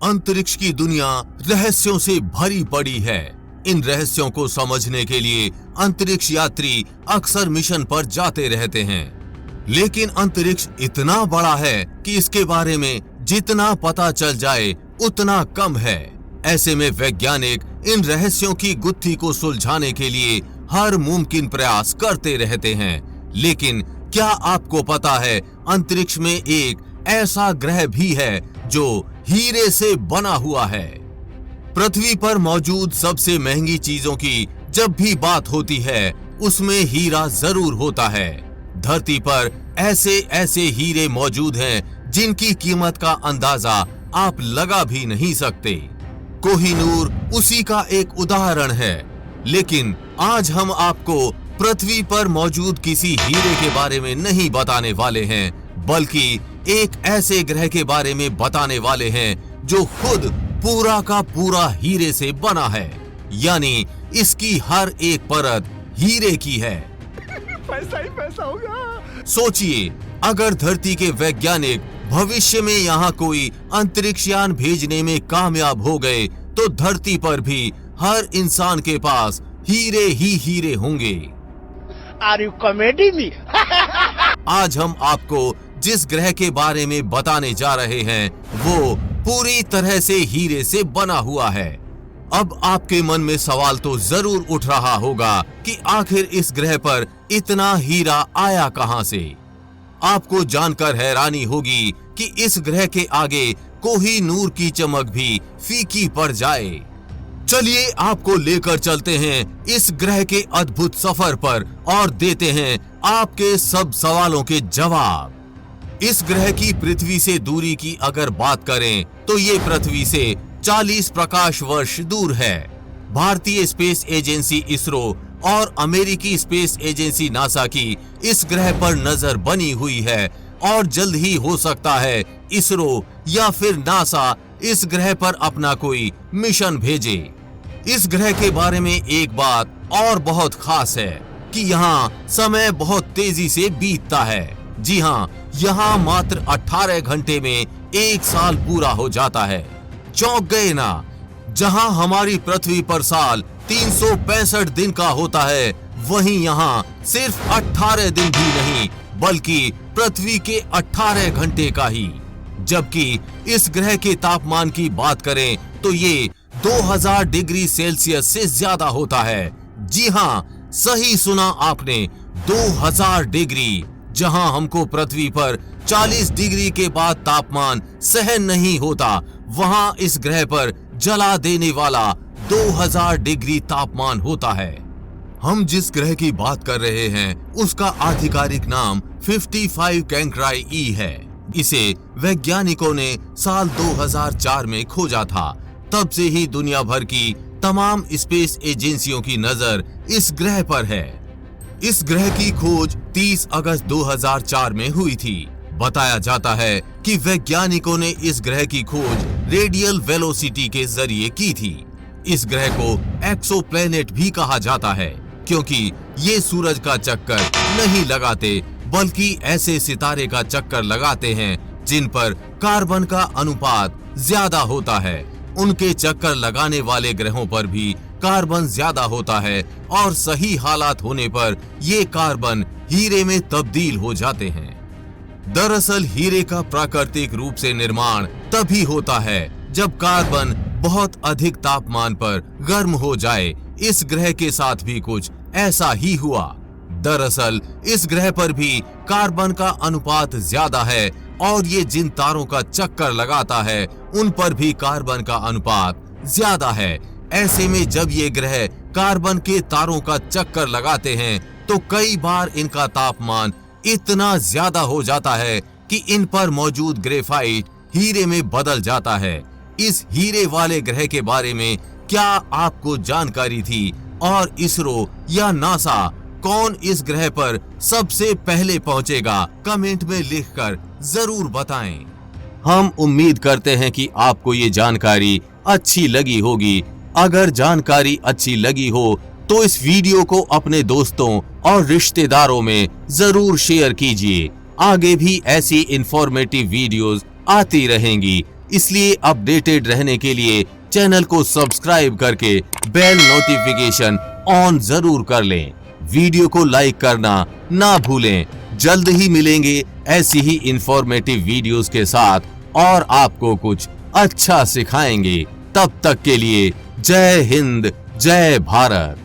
अंतरिक्ष की दुनिया रहस्यों से भरी पड़ी है। इन रहस्यों को समझने के लिए अंतरिक्ष यात्री अक्सर मिशन पर जाते रहते हैं, लेकिन अंतरिक्ष इतना बड़ा है कि इसके बारे में जितना पता चल जाए उतना कम है। ऐसे में वैज्ञानिक इन रहस्यों की गुत्थी को सुलझाने के लिए हर मुमकिन प्रयास करते रहते हैं। लेकिन क्या आपको पता है, अंतरिक्ष में एक ऐसा ग्रह भी है जो हीरे से बना हुआ है। पृथ्वी पर मौजूद सबसे महंगी चीजों की जब भी बात होती है, उसमें हीरा जरूर होता है। धरती पर ऐसे ऐसे हीरे मौजूद हैं जिनकी कीमत का अंदाजा आप लगा भी नहीं सकते। कोहिनूर उसी का एक उदाहरण है। लेकिन आज हम आपको पृथ्वी पर मौजूद किसी हीरे के बारे में नहीं बताने वाले हैं, बल्कि एक ऐसे ग्रह के बारे में बताने वाले हैं जो खुद पूरा का पूरा हीरे से बना है, यानी इसकी हर एक परत हीरे की है। पैसा ही पैसा होगा। सोचिए, अगर धरती के वैज्ञानिक भविष्य में यहाँ कोई अंतरिक्षयान भेजने में कामयाब हो गए तो धरती पर भी हर इंसान के पास हीरे ही हीरे होंगे। Are you comedy me? आज हम आपको जिस ग्रह के बारे में बताने जा रहे हैं वो पूरी तरह से हीरे से बना हुआ है। अब आपके मन में सवाल तो जरूर उठ रहा होगा कि आखिर इस ग्रह पर इतना हीरा आया कहां से। आपको जानकर हैरानी होगी कि इस ग्रह के आगे कोहिनूर की चमक भी फीकी पड़ जाए। चलिए आपको लेकर चलते हैं इस ग्रह के अद्भुत सफर पर और देते हैं आपके सब सवालों के जवाब। इस ग्रह की पृथ्वी से दूरी की अगर बात करें तो ये पृथ्वी से 40 प्रकाश वर्ष दूर है। भारतीय स्पेस एजेंसी इसरो और अमेरिकी स्पेस एजेंसी नासा की इस ग्रह पर नजर बनी हुई है और जल्द ही हो सकता है इसरो या फिर नासा इस ग्रह पर अपना कोई मिशन भेजे। इस ग्रह के बारे में एक बात और बहुत खास है कि यहाँ समय बहुत तेजी से बीतता है। जी हाँ, यहाँ मात्र 18 घंटे में एक साल पूरा हो जाता है। चौंक गए ना? जहाँ हमारी पृथ्वी पर साल 365 दिन का होता है, वहीं यहाँ सिर्फ 18 दिन भी नहीं बल्कि पृथ्वी के 18 घंटे का ही। जबकि इस ग्रह के तापमान की बात करें तो ये 2000 डिग्री सेल्सियस से ज्यादा होता है। जी हाँ, सही सुना आपने, 2000 डिग्री। जहां हमको पृथ्वी पर 40 डिग्री के बाद तापमान सहन नहीं होता, वहां इस ग्रह पर जला देने वाला 2000 डिग्री तापमान होता है। हम जिस ग्रह की बात कर रहे हैं उसका आधिकारिक नाम 55 कैंक्राई ई है। इसे वैज्ञानिकों ने साल 2004 में खोजा था। तब से ही दुनिया भर की तमाम स्पेस एजेंसियों की नजर इस ग्रह पर है। इस ग्रह की खोज 30 अगस्त 2004 में हुई थी। बताया जाता है कि वैज्ञानिकों ने इस ग्रह की खोज रेडियल वेलोसिटी के जरिए की थी। इस ग्रह को एक्सोप्लैनेट भी कहा जाता है क्योंकि ये सूरज का चक्कर नहीं लगाते बल्कि ऐसे सितारे का चक्कर लगाते हैं जिन पर कार्बन का अनुपात ज्यादा होता है। उनके चक्कर लगाने वाले ग्रहों पर भी कार्बन ज्यादा होता है और सही हालात होने पर ये कार्बन हीरे में तब्दील हो जाते हैं। दरअसल हीरे का प्राकृतिक रूप से निर्माण तभी होता है जब कार्बन बहुत अधिक तापमान पर गर्म हो जाए। इस ग्रह के साथ भी कुछ ऐसा ही हुआ। दरअसल इस ग्रह पर भी कार्बन का अनुपात ज्यादा है और ये जिन तारों का चक्कर लगाता है उन पर भी कार्बन का अनुपात ज्यादा है। ऐसे में जब ये ग्रह कार्बन के तारों का चक्कर लगाते हैं तो कई बार इनका तापमान इतना ज्यादा हो जाता है कि इन पर मौजूद ग्रेफाइट हीरे में बदल जाता है। इस हीरे वाले ग्रह के बारे में क्या आपको जानकारी थी और इसरो या नासा कौन इस ग्रह पर सबसे पहले पहुंचेगा? कमेंट में लिखकर जरूर बताएं। हम उम्मीद करते हैं कि आपको ये जानकारी अच्छी लगी होगी। अगर जानकारी अच्छी लगी हो तो इस वीडियो को अपने दोस्तों और रिश्तेदारों में जरूर शेयर कीजिए। आगे भी ऐसी इंफॉर्मेटिव वीडियोस आती रहेंगी। इसलिए अपडेटेड रहने के लिए चैनल को सब्सक्राइब करके बेल नोटिफिकेशन ऑन जरूर कर लें। वीडियो को लाइक करना ना भूलें। जल्द ही मिलेंगे ऐसी ही इंफॉर्मेटिव वीडियोस के साथ और आपको कुछ अच्छा सिखाएंगे। तब तक के लिए जय हिंद, जय भारत।